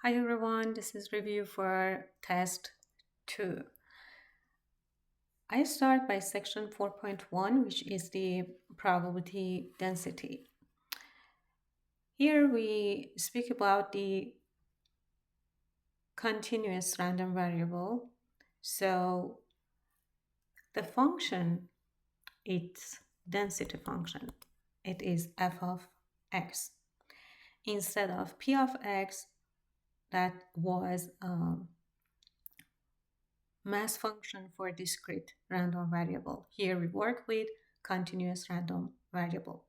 Hi everyone, this is review for test 2. I start by section 4.1, which is the probability density. Here we speak about the continuous random variable. So the function, it's density function. It is f of x. Instead of p of x, that was mass function for discrete random variable. Here we work with continuous random variable.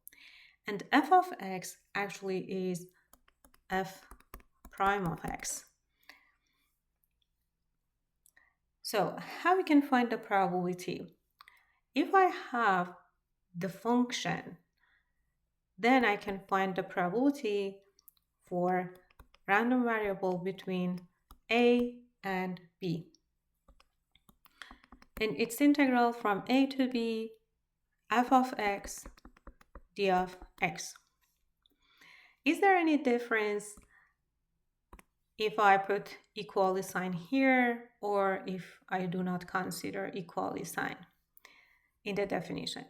And f of x actually is f prime of x. So how we can find the probability? If I have the function, then I can find the probability for random variable between a and b. And its integral from a to b, f of x, d of x. Is there any difference if I put equally sign here or if I do not consider equally sign in the definition?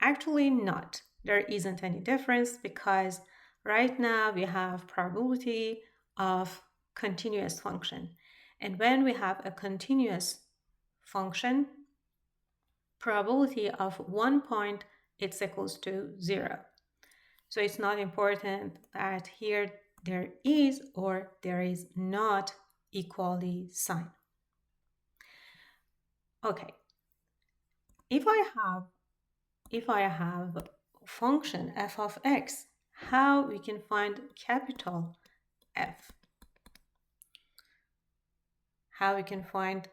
Actually not. There isn't any difference because right now we have probability of continuous function. And when we have a continuous function, probability of 1 point, it's equals to 0. So it's not important that here there is or there is not equally sign. Okay, if I have function f of x, how we can find capital F? How we can find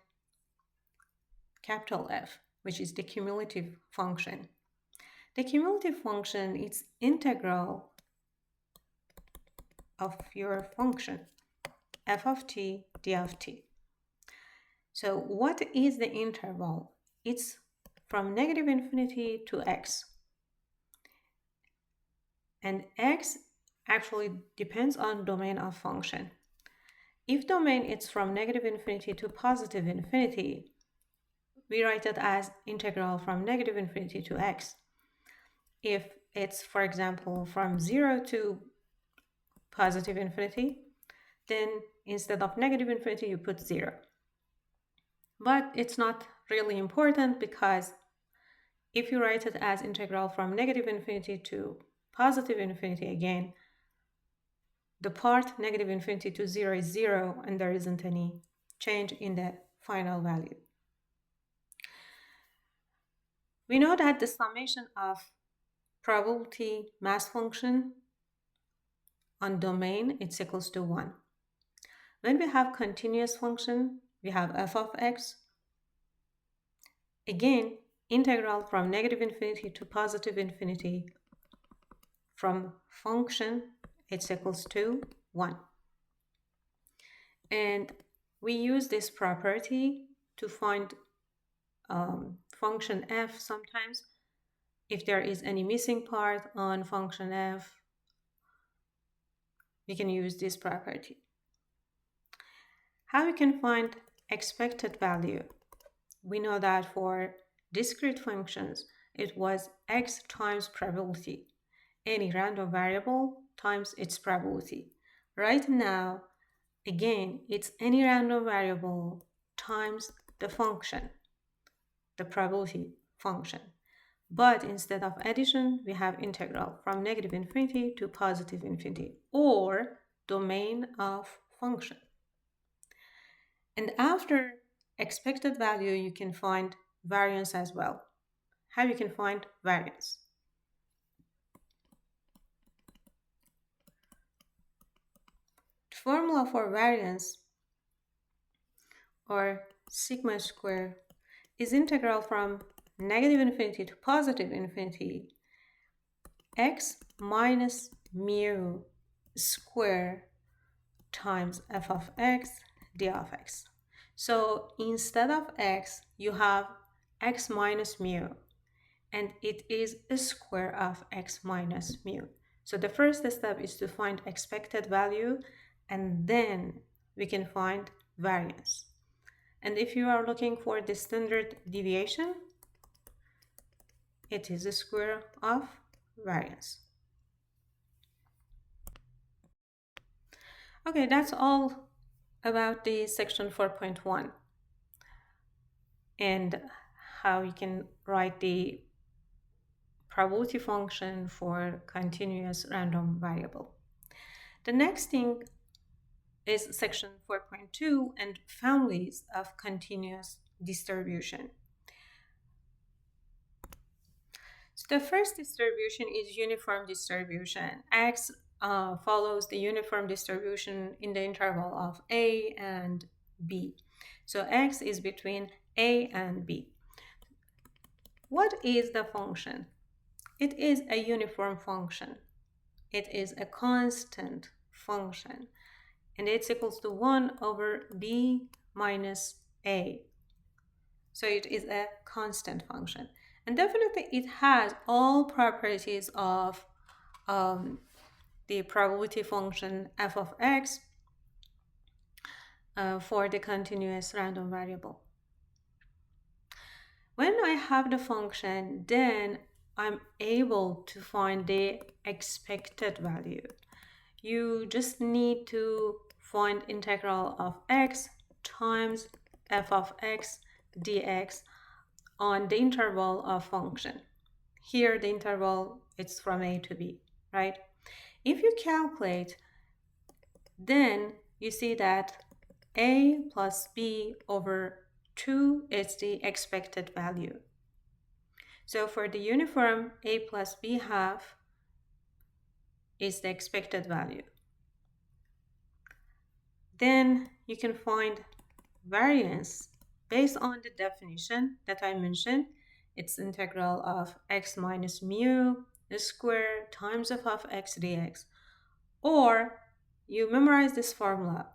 capital F, which is the cumulative function. The cumulative function is integral of your function f of t d of t. So what is the interval? It's from negative infinity to x. And x actually depends on domain of function. If domain is from negative infinity to positive infinity, we write it as integral from negative infinity to x. If it's, for example, from 0 to positive infinity, then instead of negative infinity, you put 0. But it's not really important because if you write it as integral from negative infinity to positive infinity again, the part negative infinity to 0 is 0 and there isn't any change in the final value. We know that the summation of probability mass function on domain, it's equals to 1. When we have continuous function, we have f of x. Again, integral from negative infinity to positive infinity from function, it's equals to 1. And we use this property to find function f sometimes. If there is any missing part on function f, we can use this property. How we can find expected value? We know that for discrete functions, it was x times probability, any random variable times its probability. Right now, again, it's any random variable times the function, the probability function. But instead of addition, we have integral from negative infinity to positive infinity, or domain of function. And after expected value, you can find variance as well. How you can find variance? The formula for variance, or sigma square, is integral from negative infinity to positive infinity x minus mu square times f of x d of x. So instead of x, you have x minus mu, and it is a square of x minus mu. So the first step is to find expected value, and then we can find variance. And if you are looking for the standard deviation, it is the square of variance. Okay, that's all about the section 4.1 and how you can write the probability function for continuous random variable. The next thing is section 4.2 and families of continuous distribution. So the first distribution is uniform distribution. X follows the uniform distribution in the interval of A and B. So X is between A and B. What is the function? It is a uniform function. It is a constant function. And it's equals to 1 over B minus A. So it is a constant function. And definitely it has all properties of the probability function f of x for the continuous random variable. When I have the function, then I'm able to find the expected value. You just need to find integral of x times f of x dx on the interval of function. Here the interval it's from a to b, right? If you calculate, then you see that a plus b over 2 is the expected value. So for the uniform, a plus b half is the expected value. Then you can find variance based on the definition that I mentioned. It's integral of x minus mu square times f of x dx. Or you memorize this formula.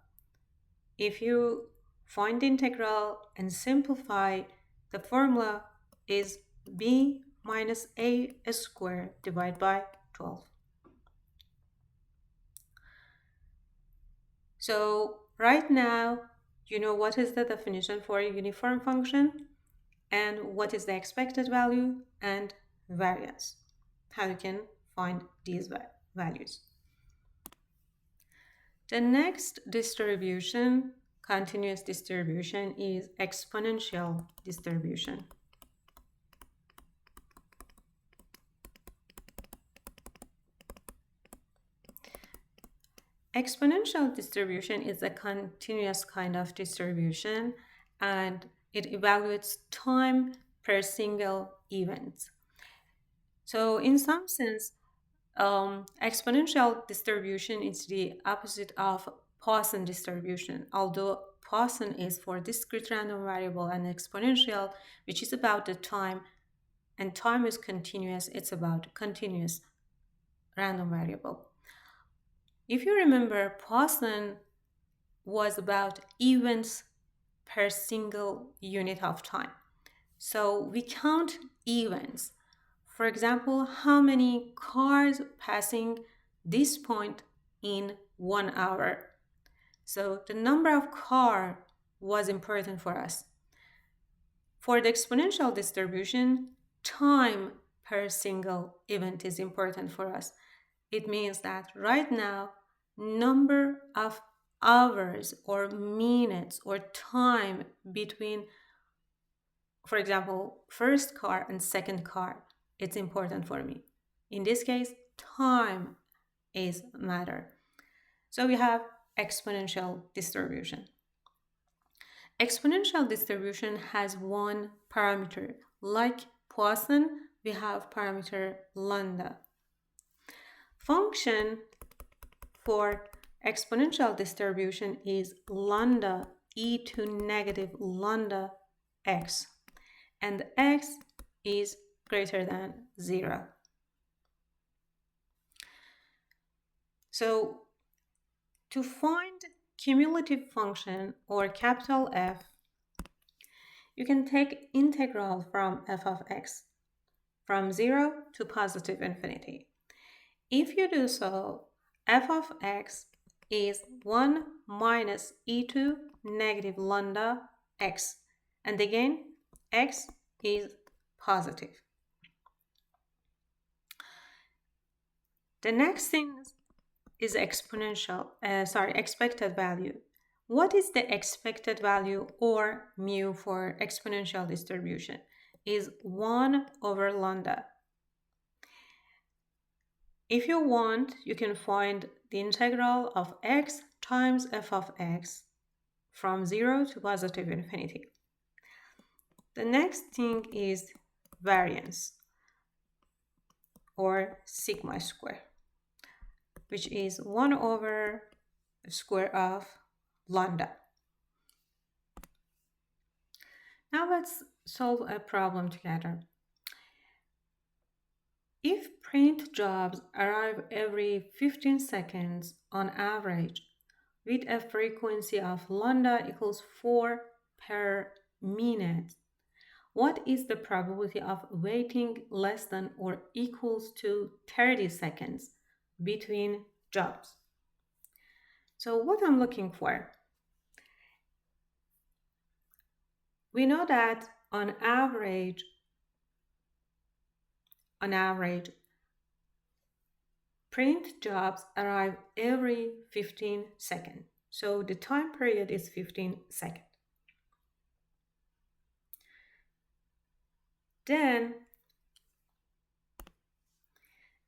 If you find the integral and simplify, the formula is b minus a squared divided by 12. So right now, you know what is the definition for a uniform function and what is the expected value and variance, how you can find these values. The next distribution, continuous distribution, is exponential distribution. Exponential distribution is a continuous kind of distribution, and it evaluates time per single event. So in some sense, exponential distribution is the opposite of Poisson distribution, although Poisson is for discrete random variable and exponential, which is about the time, and time is continuous, it's about continuous random variable. If you remember, Poisson was about events per single unit of time. So we count events. For example, how many cars passing this point in 1 hour. So the number of cars was important for us. For the exponential distribution, time per single event is important for us. It means that right now, number of hours or minutes or time between, for example, first car and second car, it's important for me. In this case, time is matter. So we have exponential distribution. Exponential distribution has one parameter. Like Poisson, we have parameter lambda. Function for exponential distribution is lambda e to negative lambda x, and x is greater than 0. So to find cumulative function or capital F, you can take integral from f of x from 0 to positive infinity. If you do so, f of x is 1 minus e2 negative lambda x. And again, x is positive. The next thing is expected value. What is the expected value or mu for exponential distribution? Is 1 over lambda. If you want, you can find the integral of x times f of x from 0 to positive infinity. The next thing is variance or sigma square, which is 1 over the square of lambda. Now let's solve a problem together. If print jobs arrive every 15 seconds on average with a frequency of lambda equals 4 per minute, what is the probability of waiting less than or equals to 30 seconds between jobs? So what I'm looking for, we know that on average, print jobs arrive every 15 seconds. So the time period is 15 seconds. Then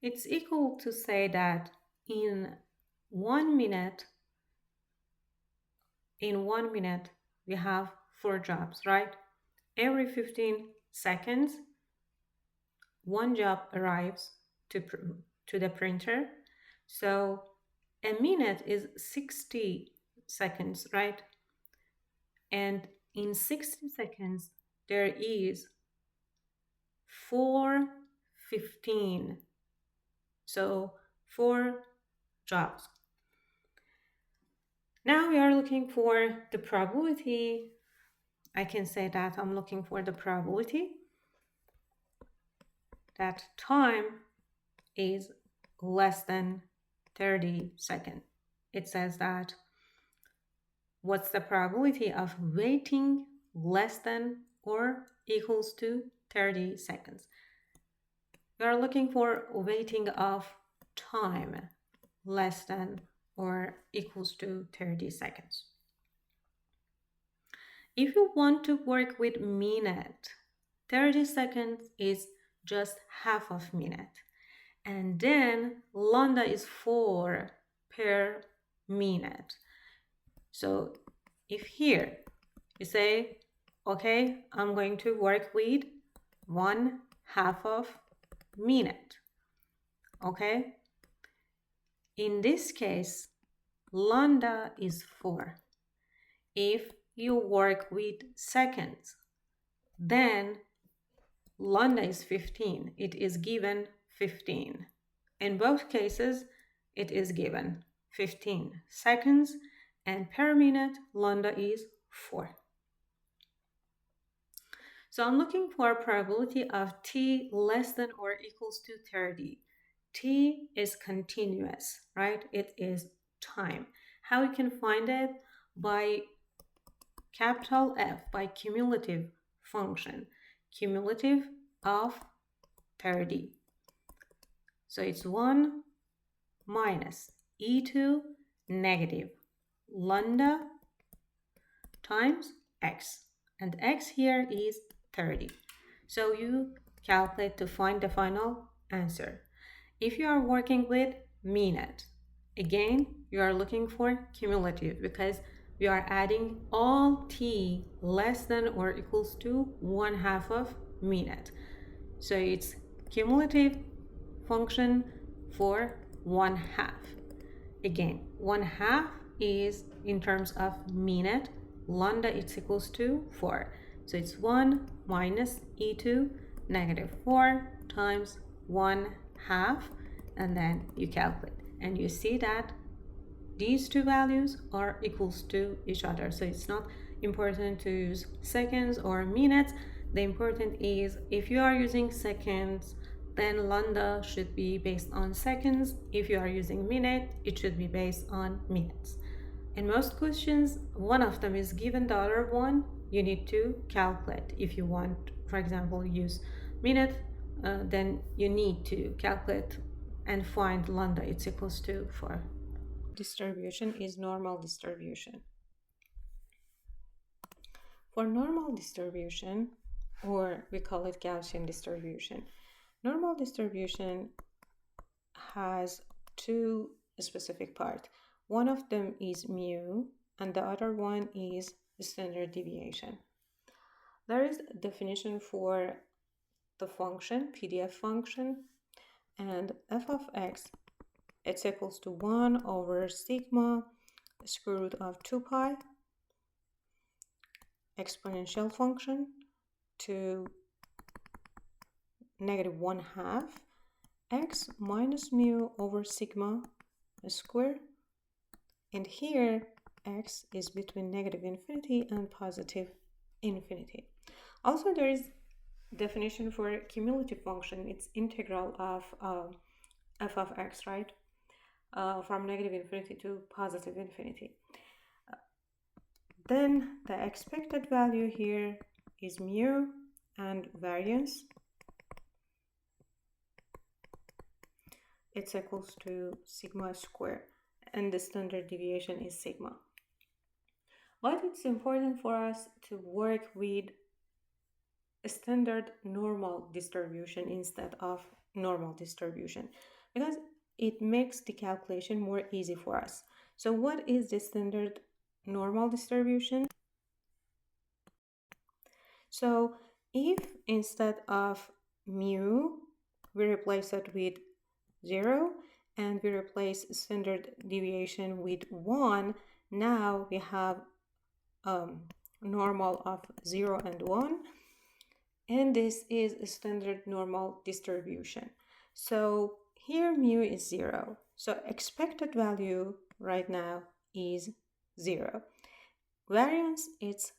it's equal to say that in 1 minute, we have 4 jobs, right? Every 15 seconds, one job arrives to the printer. So a minute is 60 seconds, right? And in 60 seconds, there is 4:15. So 4 jobs. Now we are looking for the probability. I can say that I'm looking for the probability that time is less than 30 seconds. It says that what's the probability of waiting less than or equals to 30 seconds. We are looking for waiting of time less than or equals to 30 seconds. If you want to work with minute, 30 seconds is just half of minute. And then lambda is 4 per minute. So if here you say, okay, I'm going to work with 1/2 of minute, okay? In this case, lambda is 4. If you work with seconds, then lambda is 15. It is given 15. In both cases, it is given 15 seconds, and per minute, lambda is 4. So I'm looking for a probability of t less than or equals to 30. T is continuous, right? It is time. How we can find it? By capital F, by cumulative function. Cumulative of 30. So it's 1 minus e2 negative lambda times x. And x here is 30. So you calculate to find the final answer. If you are working with minute, again, you are looking for cumulative because we are adding all t less than or equals to 1/2 of minute. So it's cumulative function for 1/2. Again, 1/2 is in terms of minute, lambda is equals to 4. So it's 1 minus e2 negative 4 times 1/2, and then you calculate. And you see that these two values are equals to each other. So it's not important to use seconds or minutes. The important is if you are using seconds, then lambda should be based on seconds. If you are using minute, it should be based on minutes. In most questions, one of them is given, the other one you need to calculate. If you want, for example, use minute, then you need to calculate and find lambda it's equals to for. Distribution is normal distribution. For normal distribution, or we call it Gaussian distribution, normal distribution has two specific parts. One of them is mu, and the other one is standard deviation. There is a definition for the function, PDF function, and f of x, it's equals to 1 over sigma square root of 2 pi exponential function to negative 1/2 x minus mu over sigma square, and here x is between negative infinity and positive infinity. Also, there is definition for a cumulative function. It's integral of f of x, right? From negative infinity to positive infinity. Then the expected value here is mu and variance. It's equals to sigma square, and the standard deviation is sigma. But it's important for us to work with a standard normal distribution instead of normal distribution, because it makes the calculation more easy for us. So what is the standard normal distribution? So if instead of mu, we replace it with 0 and we replace standard deviation with 1, now we have normal of 0 and 1, and this is a standard normal distribution. So here mu is 0, so expected value right now is 0. Variance, it's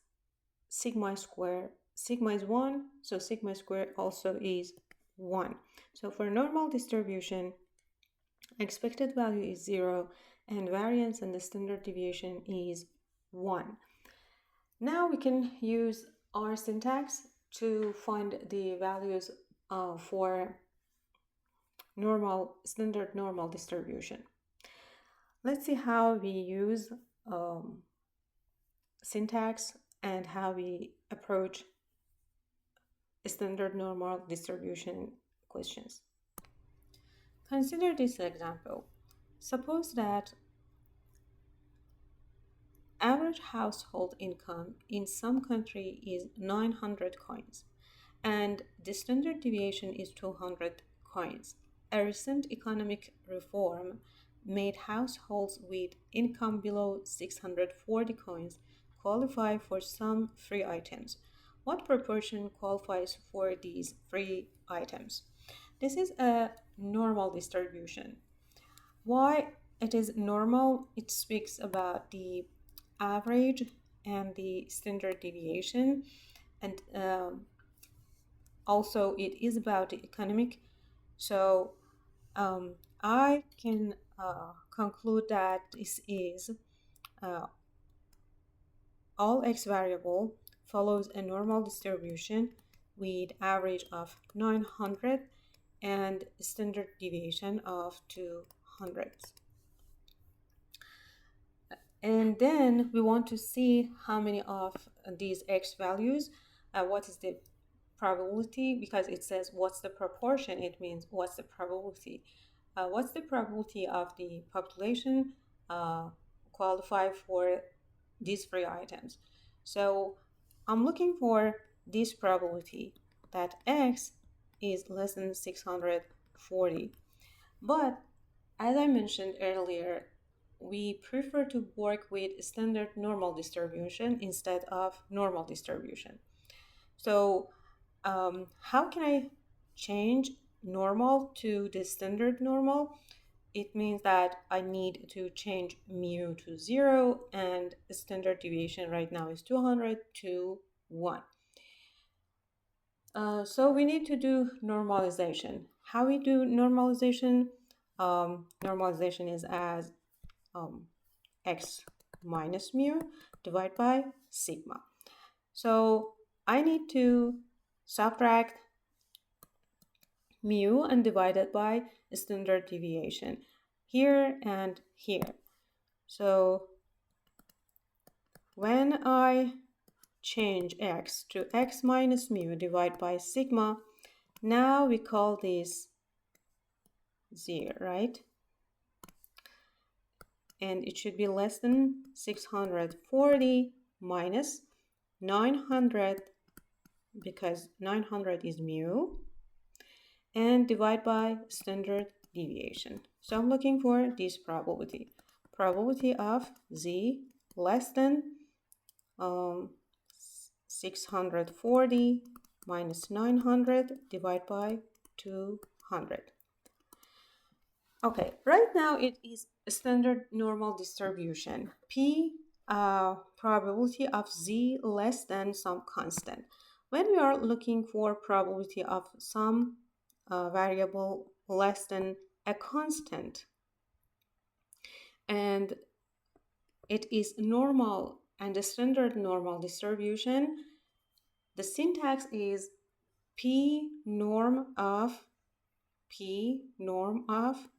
sigma square. Sigma is 1, so sigma square also is 1. So for normal distribution, expected value is 0 and variance and the standard deviation is 1. Now we can use our syntax to find the values for standard normal distribution. Let's see how we use syntax and how we approach standard normal distribution questions. Consider this example. Suppose that average household income in some country is 900 coins and the standard deviation is 200 coins. A recent economic reform made households with income below 640 coins qualify for some free items. What proportion qualifies for these free items? This is a normal distribution. Why it is normal? It speaks about the average and the standard deviation, and also it is about the economic. So I can conclude that this is all x variable follows a normal distribution with average of 900 and standard deviation of 200. And then we want to see how many of these x values, what is the probability, because it says what's the proportion, it means what's the probability. What's the probability of the population qualify for these free items? So I'm looking for this probability that x is less than 640. But as I mentioned earlier, we prefer to work with standard normal distribution instead of normal distribution. So how can I change normal to the standard normal? It means that I need to change mu to 0 and standard deviation right now is 200 to 1. So we need to do normalization. how we do normalization? Normalization is as x minus mu divided by sigma. So I need to subtract mu and divide it by standard deviation here and here. So when I change x to x minus mu divided by sigma, now we call this 0, right? And it should be less than 640 minus 900, because 900 is mu, and divide by standard deviation. So I'm looking for this probability. Probability of z less than 640 minus 900 divided by 200. Okay, right now it is a standard normal distribution. P probability of z less than some constant. When we are looking for probability of some variable less than a constant, and it is normal and a standard normal distribution, the syntax is P norm of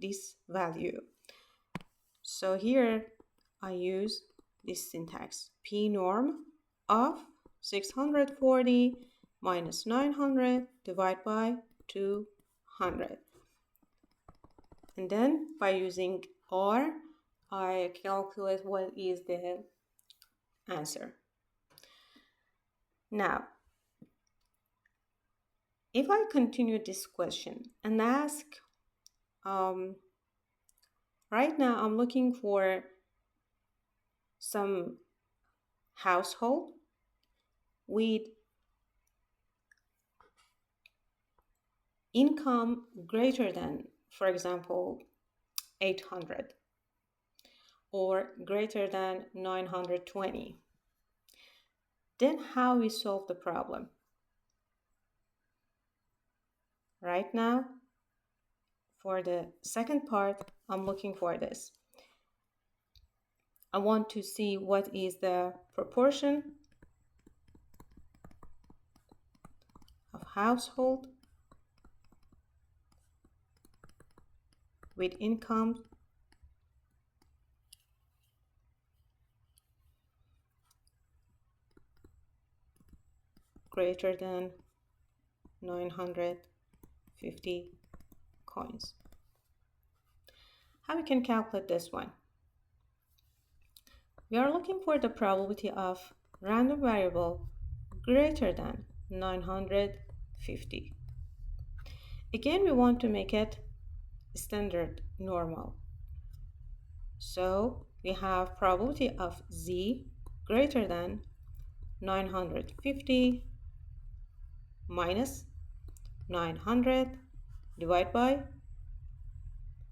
this value. So here I use this syntax, P norm of 640 minus 900 divided by 200. And then by using R, I calculate what is the answer. Now, if I continue this question and ask, right now I'm looking for some household with income greater than, for example, 800 or greater than 920. Then how we solve the problem? Right now, for the second part, I'm looking for this. I want to see what is the proportion of household with income greater than 950 coins. How we can calculate this one? We are looking for the probability of random variable greater than 950. Again, we want to make it standard normal. So we have probability of z greater than 950 minus 900 divided by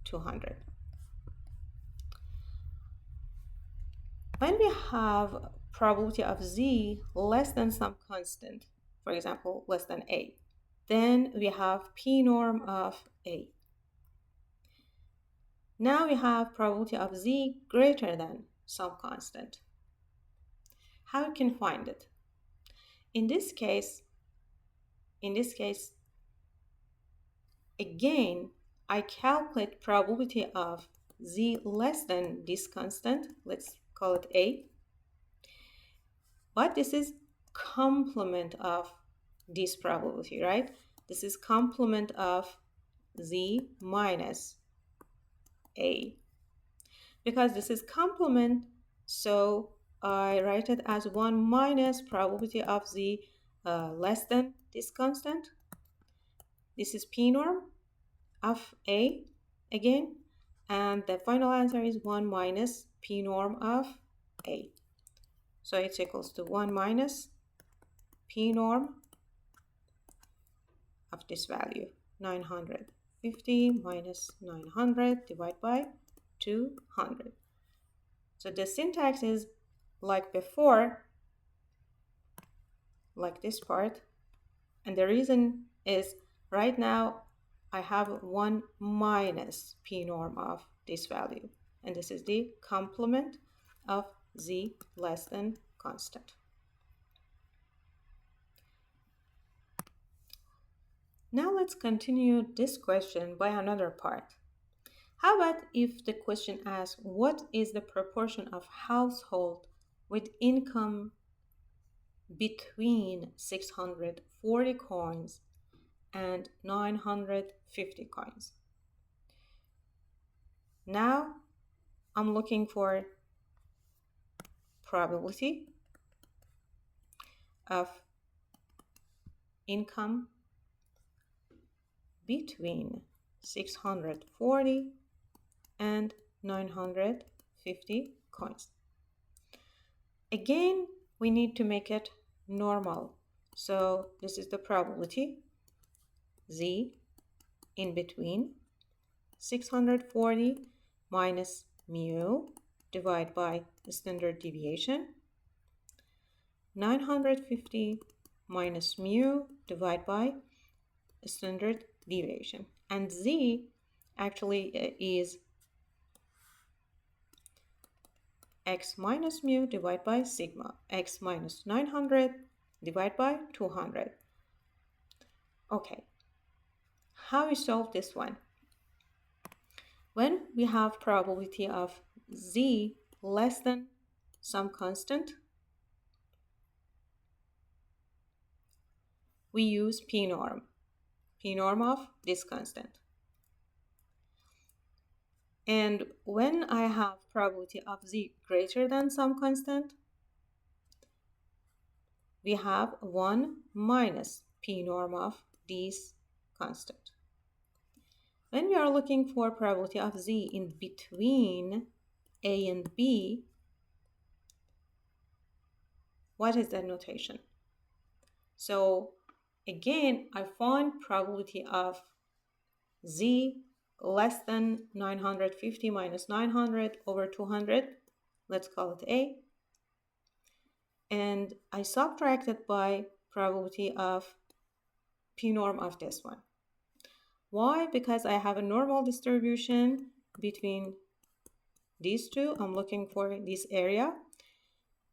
200. When we have probability of z less than some constant, for example, less than a, then we have p norm of a. Now we have probability of z greater than some constant. How you can find it? In this case, again, I calculate probability of z less than this constant. Let's call it a. But this is complement of this probability, right? This is complement of z minus a. Because this is complement, so I write it as 1 minus probability of z less than this constant. This is p norm of a again, and the final answer is 1 minus p norm of a. So it's equals to 1 minus p norm of this value, 950 minus 900 divided by 200. So the syntax is like before, like this part, and the reason is right now I have 1 minus p norm of this value. And this is the complement of z less than constant. Now let's continue this question by another part. How about if the question asks, what is the proportion of household with income between 640 coins and 950 coins? Now I'm looking for probability of income between 640 and 950 coins. Again, we need to make it normal. So this is the probability, z in between 640 minus mu divided by the standard deviation, 950 minus mu divided by standard deviation. And z actually is x minus mu divided by sigma, x minus 900 divided by 200. Okay, how we solve this one? When we have probability of z less than some constant, we use p norm of this constant. And when I have probability of z greater than some constant, we have 1 minus p norm of this constant. When we are looking for probability of z in between a and b, what is the notation? So again, I find probability of z less than 950 minus 900 over 200. Let's call it a. And I subtract it by probability of p norm of this one. Why? Because I have a normal distribution between these two. I'm looking for this area.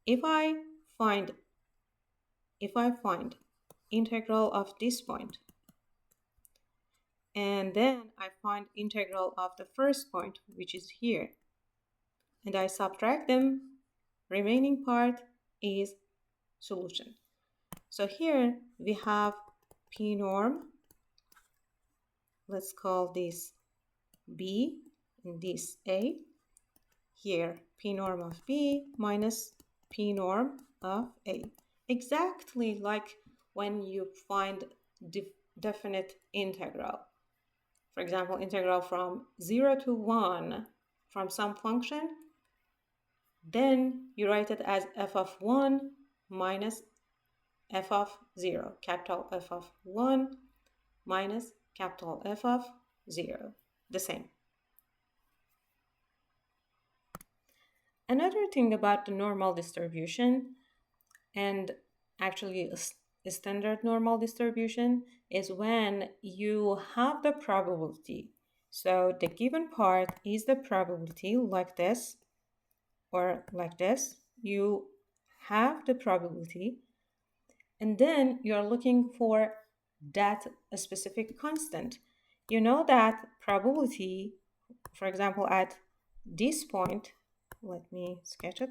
If I find integral of this point, and then I find integral of the first point, which is here, and I subtract them, remaining part is solution. So here we have p norm. Let's call this b and this a. Here p norm of b minus p norm of a. Exactly like when you find definite integral. For example, integral from 0 to 1 from some function, then you write it as f of 1 minus f of 0, capital F of 1 minus capital F of 0, the same. Another thing about the normal distribution, and actually a standard normal distribution, is when you have the probability. So the given part is the probability like this or like this. You have the probability, and then you're looking for that specific constant. You know that probability, for example, at this point, let me sketch it.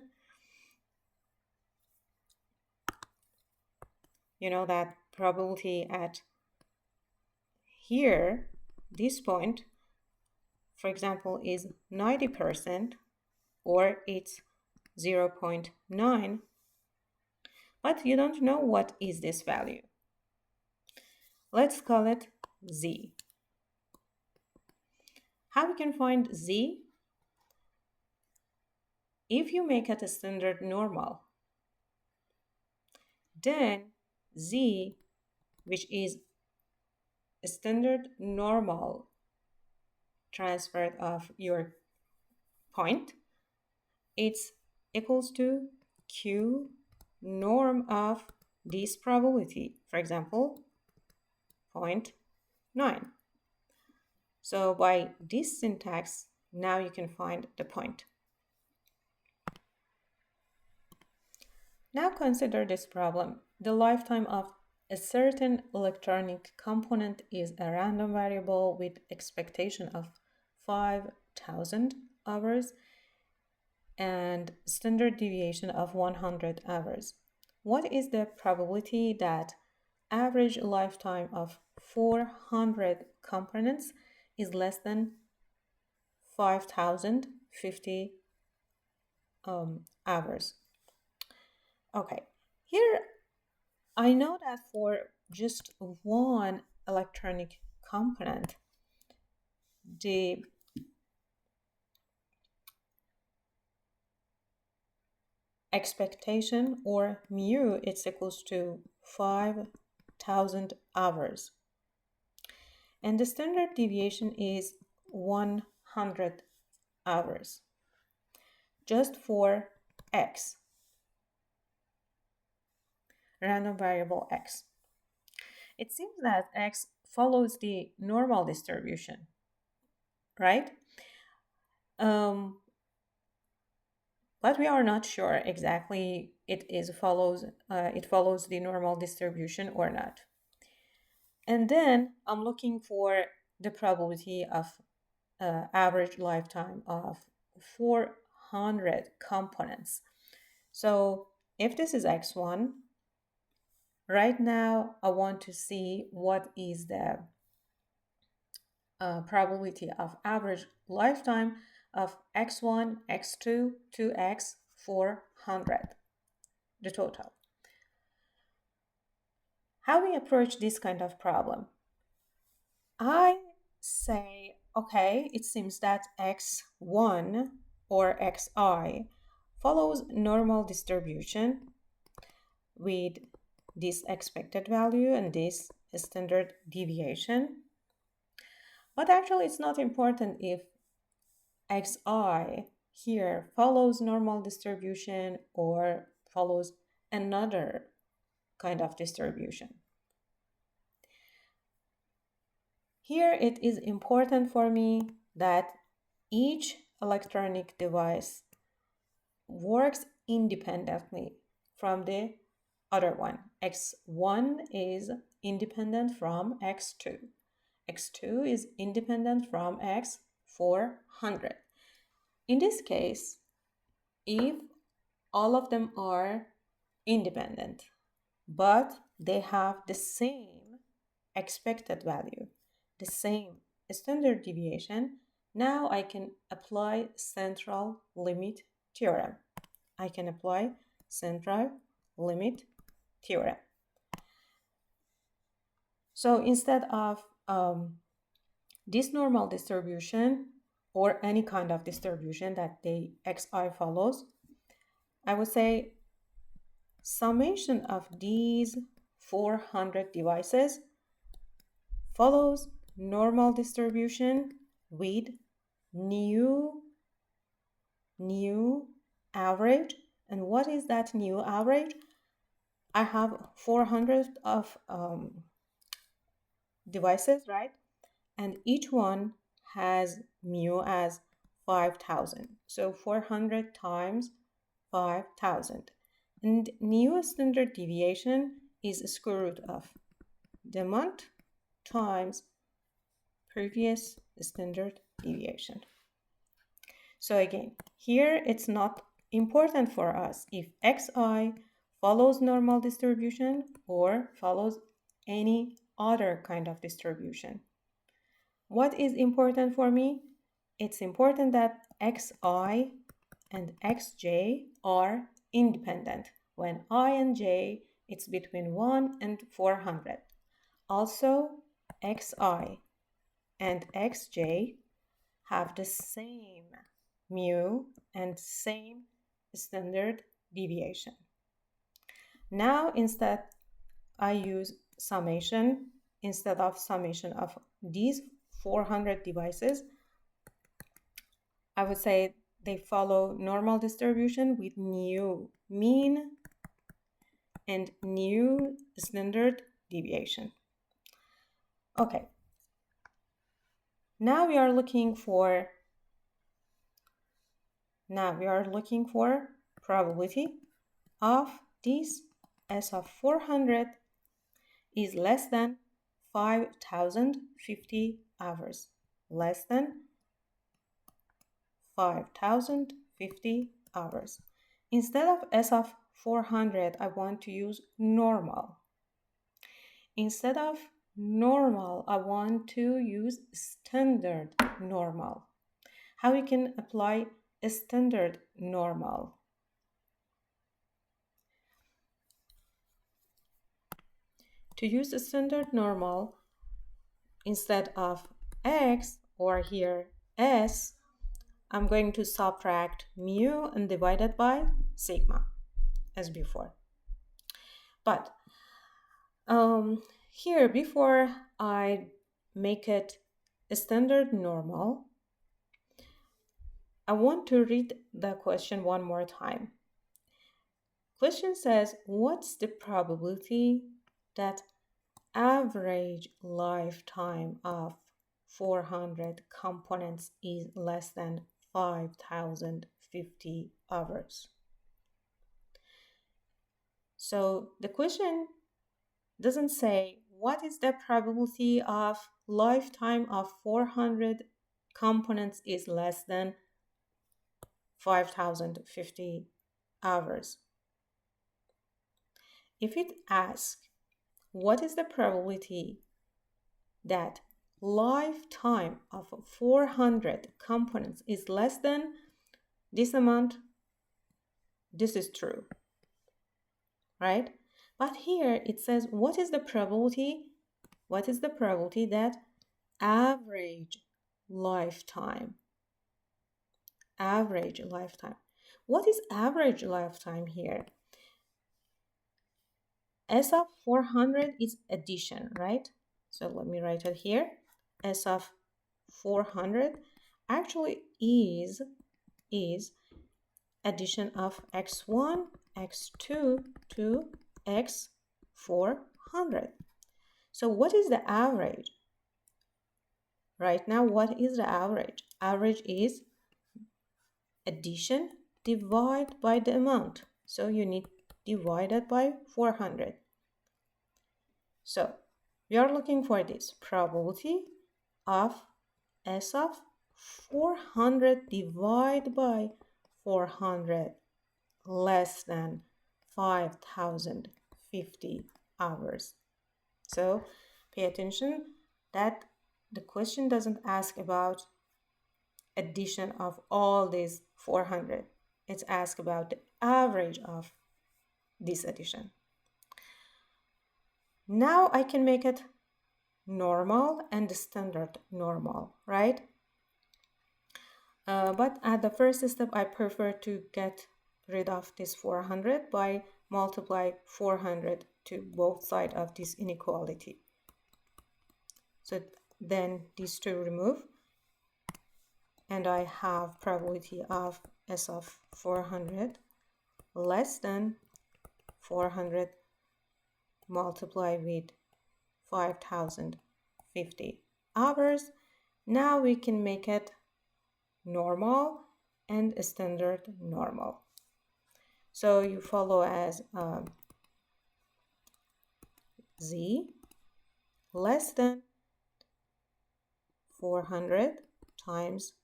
You know that probability at here, this point, for example, is 90%, or it's 0.9, but you don't know what is this value. Let's call it z. How we can find z? If you make it a standard normal, then z, which is a standard normal transfer of your point, it's equals to q norm of this probability, for example, 0.9. So by this syntax, now you can find the point. Now consider this problem. The lifetime of a certain electronic component is a random variable with expectation of 5,000 hours and standard deviation of 100 hours. What is the probability that average lifetime of 400 components is less than 5,050 hours? Okay, here I know that for just one electronic component, the expectation or mu is equals to 5,000 hours. And the standard deviation is 100 hours just for x, random variable x. It seems that x follows the normal distribution, right? But we are not sure exactly it follows the normal distribution or not. And then I'm looking for the probability of average lifetime of 400 components. So if this is x1, right now I want to see what is the probability of average lifetime of x1, x2, 2x, 400, the total. How we approach this kind of problem? I say, okay, it seems that x1 or xi follows normal distribution with this expected value and this standard deviation. But actually, it's not important if xi here follows normal distribution or follows another kind of distribution. Here it is important for me that each electronic device works independently from the other one. X1 is independent from X2. X2 is independent from X400. In this case, if all of them are independent, but they have the same expected value, the same standard deviation, now I can apply central limit theorem. I can apply central limit theorem. So instead of this normal distribution or any kind of distribution that the xi follows, I would say summation of these 400 devices follows normal distribution with new average. And what is that new average? I have 400 of devices, right? And each one has mu as 5,000. So 400 times 5,000. And new standard deviation is the square root of the month times previous standard deviation. So again, here it's not important for us if xi follows normal distribution or follows any other kind of distribution. What is important for me? It's important that xi and xj are independent. When I and j, it's between 1 and 400. Also, xi and xj have the same mu and same standard deviation. Now, instead, I use summation instead of summation of these 400 devices. I would say they follow normal distribution with new mean and new standard deviation. Okay. Now we are looking for probability of this S of 400 is less than 5,050 hours. Less than 5,050 hours. Instead of S of 400, I want to use normal. Instead of normal, I want to use standard normal. How we can apply a standard normal? To use a standard normal, instead of x or here s, I'm going to subtract mu and divide it by sigma as before. But here, before I make it a standard normal, I want to read the question one more time. Question says, what's the probability that average lifetime of 400 components is less than 5,050 hours? So the question doesn't say what is the probability of lifetime of 400 components is less than 5,050 hours. If it asks what is the probability that lifetime of 400 components is less than this amount, this is true, right? But here it says what is the probability that average lifetime. What is average lifetime here? S of 400 is addition, right? So let me write it here. S of 400 actually is addition of x1, x2 to x400. So what is the average? Right now, what is the average? Average is addition divided by the amount. So you need divided by 400. So we are looking for this probability of S of 400 divided by 400 less than 5,050 hours. So pay attention that the question doesn't ask about addition of all these 400. It's asked about the average of this addition. Now I can make it normal and standard normal, right? But at the first step, I prefer to get rid of this 400 by multiply 400 to both sides of this inequality. So then these two remove, and I have probability of S of 400 less than 400 multiplied with 5,050 hours. Now we can make it normal and standard normal. So you follow as Z less than 400 times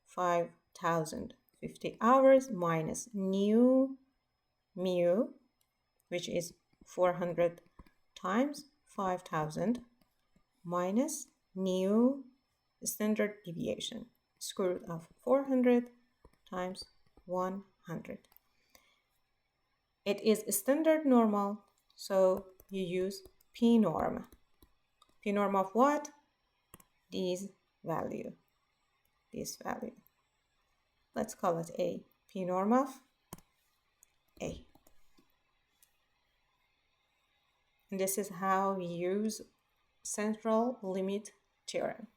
5,050 hours minus new mu, which is 400 times 5,000 minus new standard deviation, square root of 400 times 100. It is standard normal, so you use p-norm. P-norm of what? This value. Let's call it A. P-norm of A. And this is how we use central limit theorem.